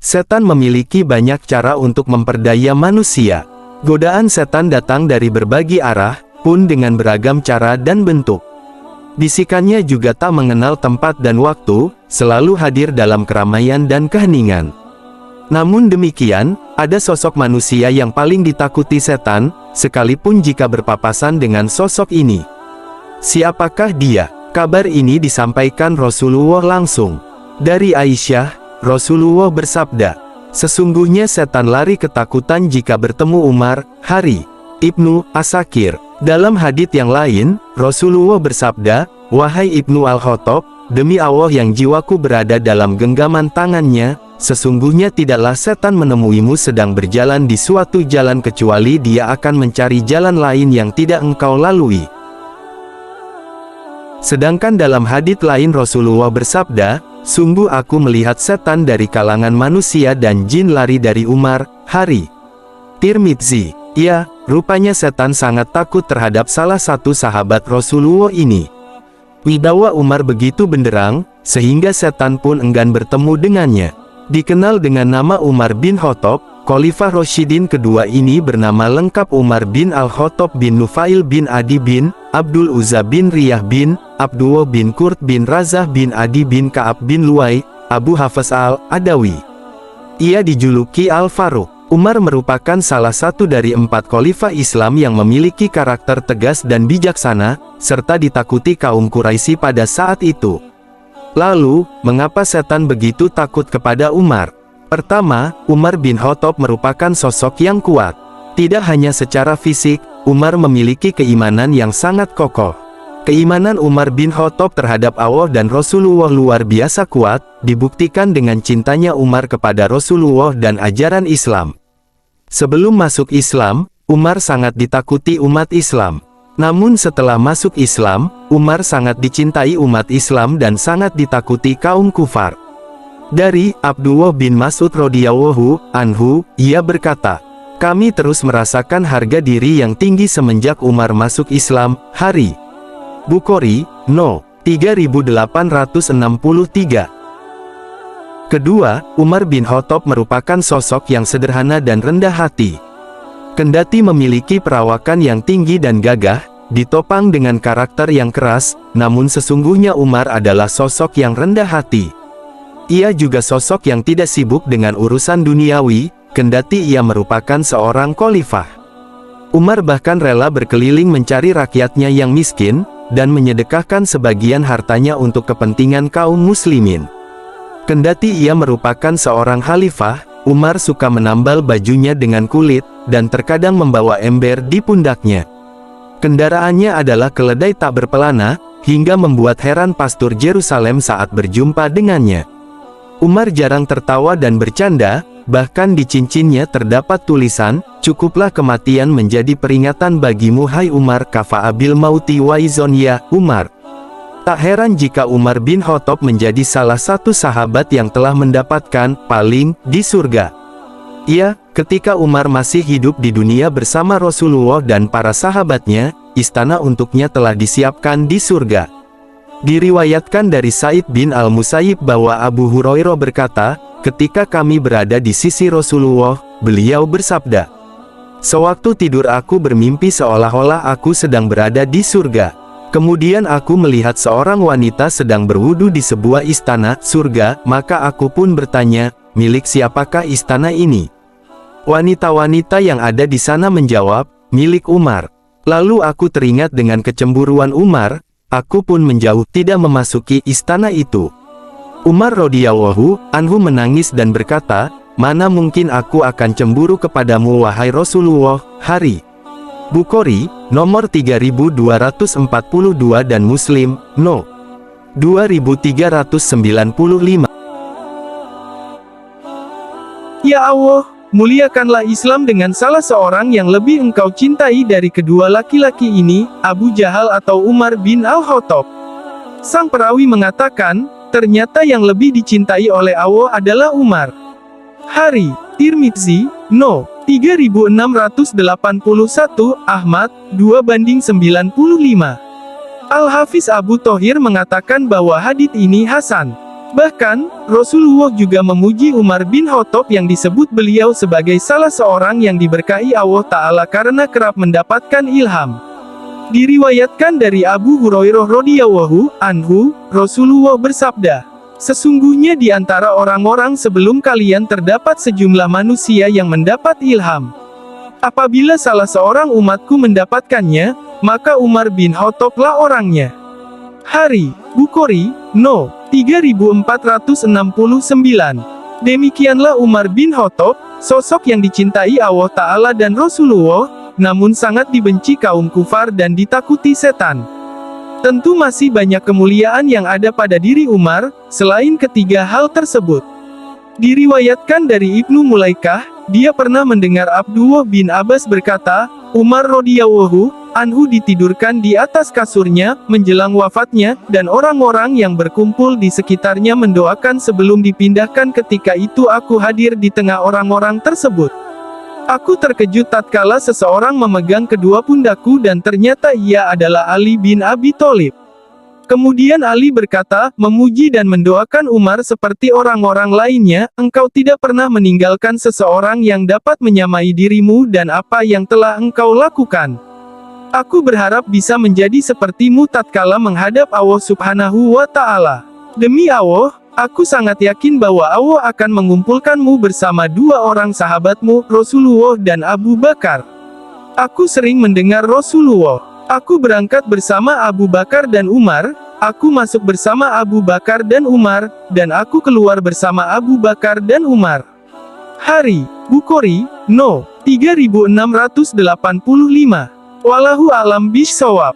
Setan memiliki banyak cara untuk memperdaya manusia. Godaan setan datang dari berbagai arah, pun dengan beragam cara dan bentuk. Bisikannya juga tak mengenal tempat dan waktu, selalu hadir dalam keramaian dan keheningan. Namun demikian, ada sosok manusia yang paling ditakuti setan, sekalipun jika berpapasan dengan sosok ini. Siapakah dia? Kabar ini disampaikan Rasulullah langsung. Dari Aisyah, Rasulullah bersabda, "Sesungguhnya setan lari ketakutan jika bertemu Umar." Hari Ibnu Asakir. Dalam hadits yang lain, Rasulullah bersabda, "Wahai Ibnu Al-Khattab, demi Allah yang jiwaku berada dalam genggaman tangannya, sesungguhnya tidaklah setan menemuimu sedang berjalan di suatu jalan kecuali dia akan mencari jalan lain yang tidak engkau lalui." Sedangkan dalam hadits lain Rasulullah bersabda, "Sungguh aku melihat setan dari kalangan manusia dan jin lari dari Umar." Hari Tirmidzi. Ya, rupanya setan sangat takut terhadap salah satu sahabat Rasulullah ini. Wibawa Umar begitu benderang, sehingga setan pun enggan bertemu dengannya. Dikenal dengan nama Umar bin Khattab, Khalifah Rasyidin kedua ini bernama lengkap Umar bin Al-Khattab bin Nufail bin Adi bin Abdul Uzza bin Riyah bin Abdullah bin Qurt bin Razah bin Adi bin Ka'ab bin Luwai, Abu Hafs al-Adawi. Ia dijuluki Al-Faruq. Umar merupakan salah satu dari 4 khalifah Islam yang memiliki karakter tegas dan bijaksana, serta ditakuti kaum Quraisy pada saat itu. Lalu, mengapa setan begitu takut kepada Umar? Pertama, Umar bin Khattab merupakan sosok yang kuat. Tidak hanya secara fisik, Umar memiliki keimanan yang sangat kokoh. Keimanan Umar bin Khattab terhadap Allah dan Rasulullah luar biasa kuat, dibuktikan dengan cintanya Umar kepada Rasulullah dan ajaran Islam. Sebelum masuk Islam, Umar sangat ditakuti umat Islam. Namun setelah masuk Islam, Umar sangat dicintai umat Islam dan sangat ditakuti kaum kufar. Dari Abdullah bin Mas'ud radhiyallahu anhu, ia berkata, "Kami terus merasakan harga diri yang tinggi semenjak Umar masuk Islam." Hari Bukhari, No. 3863. Kedua, Umar bin Khattab merupakan sosok yang sederhana dan rendah hati. Kendati memiliki perawakan yang tinggi dan gagah, ditopang dengan karakter yang keras, namun sesungguhnya Umar adalah sosok yang rendah hati. Ia juga sosok yang tidak sibuk dengan urusan duniawi, kendati ia merupakan seorang khalifah. Umar bahkan rela berkeliling mencari rakyatnya yang miskin, dan menyedekahkan sebagian hartanya untuk kepentingan kaum muslimin. Kendati ia merupakan seorang khalifah, Umar suka menambal bajunya dengan kulit, dan terkadang membawa ember di pundaknya. Kendaraannya adalah keledai tak berpelana, hingga membuat heran pastor Yerusalem saat berjumpa dengannya. Umar jarang tertawa dan bercanda, bahkan di cincinnya terdapat tulisan, "Cukuplah kematian menjadi peringatan bagimu hai Umar, kafa abil mauti waizon ya, Umar." Tak heran jika Umar bin Khattab menjadi salah satu sahabat yang telah mendapatkan paling di surga. Ya, ketika Umar masih hidup di dunia bersama Rasulullah dan para sahabatnya, istana untuknya telah disiapkan di surga. Diriwayatkan dari Sa'id bin Al-Musayyib bahwa Abu Hurairah berkata, ketika kami berada di sisi Rasulullah, beliau bersabda, "Sewaktu tidur aku bermimpi seolah-olah aku sedang berada di surga. Kemudian aku melihat seorang wanita sedang berwudu di sebuah istana surga, maka aku pun bertanya, milik siapakah istana ini?" Wanita-wanita yang ada di sana menjawab, "Milik Umar." Lalu aku teringat dengan kecemburuan Umar, aku pun menjauh tidak memasuki istana itu. Umar radhiyallahu anhu menangis dan berkata, "Mana mungkin aku akan cemburu kepadamu wahai Rasulullah." Hari Bukhari, nomor 3242 dan Muslim, No. 2395. Ya Allah, muliakanlah Islam dengan salah seorang yang lebih engkau cintai dari kedua laki-laki ini, Abu Jahal atau Umar bin Al-Khattab. Sang perawi mengatakan, ternyata yang lebih dicintai oleh Allah adalah Umar. Hari Tirmidzi, No. 3681, Ahmad, 2/95. Al-Hafiz Abu Thohir mengatakan bahwa hadits ini hasan. Bahkan, Rasulullah juga memuji Umar bin Khattab yang disebut beliau sebagai salah seorang yang diberkahi Allah Ta'ala karena kerap mendapatkan ilham. Diriwayatkan dari Abu Hurairah radhiyallahu anhu, Rasulullah bersabda, "Sesungguhnya di antara orang-orang sebelum kalian terdapat sejumlah manusia yang mendapat ilham. Apabila salah seorang umatku mendapatkannya, maka Umar bin Khattablah orangnya." Hari, Bukhari, No. 3469. Demikianlah Umar bin Khattab, sosok yang dicintai Allah Ta'ala dan Rasulullah, namun sangat dibenci kaum kufar dan ditakuti setan. Tentu masih banyak kemuliaan yang ada pada diri Umar, selain ketiga hal tersebut. Diriwayatkan dari Ibnu Mulaikah, dia pernah mendengar Abdullah bin Abbas berkata, Umar radhiyallahu anhu ditidurkan di atas kasurnya, menjelang wafatnya, dan orang-orang yang berkumpul di sekitarnya mendoakan sebelum dipindahkan. Ketika itu aku hadir di tengah orang-orang tersebut. Aku terkejut tatkala seseorang memegang kedua pundakku dan ternyata ia adalah Ali bin Abi Thalib. Kemudian Ali berkata, memuji dan mendoakan Umar seperti orang-orang lainnya, engkau tidak pernah meninggalkan seseorang yang dapat menyamai dirimu dan apa yang telah engkau lakukan. Aku berharap bisa menjadi sepertimu tatkala menghadap Allah Subhanahu wa Ta'ala. Demi Allah, aku sangat yakin bahwa Allah akan mengumpulkanmu bersama dua orang sahabatmu, Rasulullah dan Abu Bakar. Aku sering mendengar Rasulullah. Aku berangkat bersama Abu Bakar dan Umar, aku masuk bersama Abu Bakar dan Umar, dan aku keluar bersama Abu Bakar dan Umar. Hari, Bukhari, No. 3685. Wallahu a'lam bishshawab.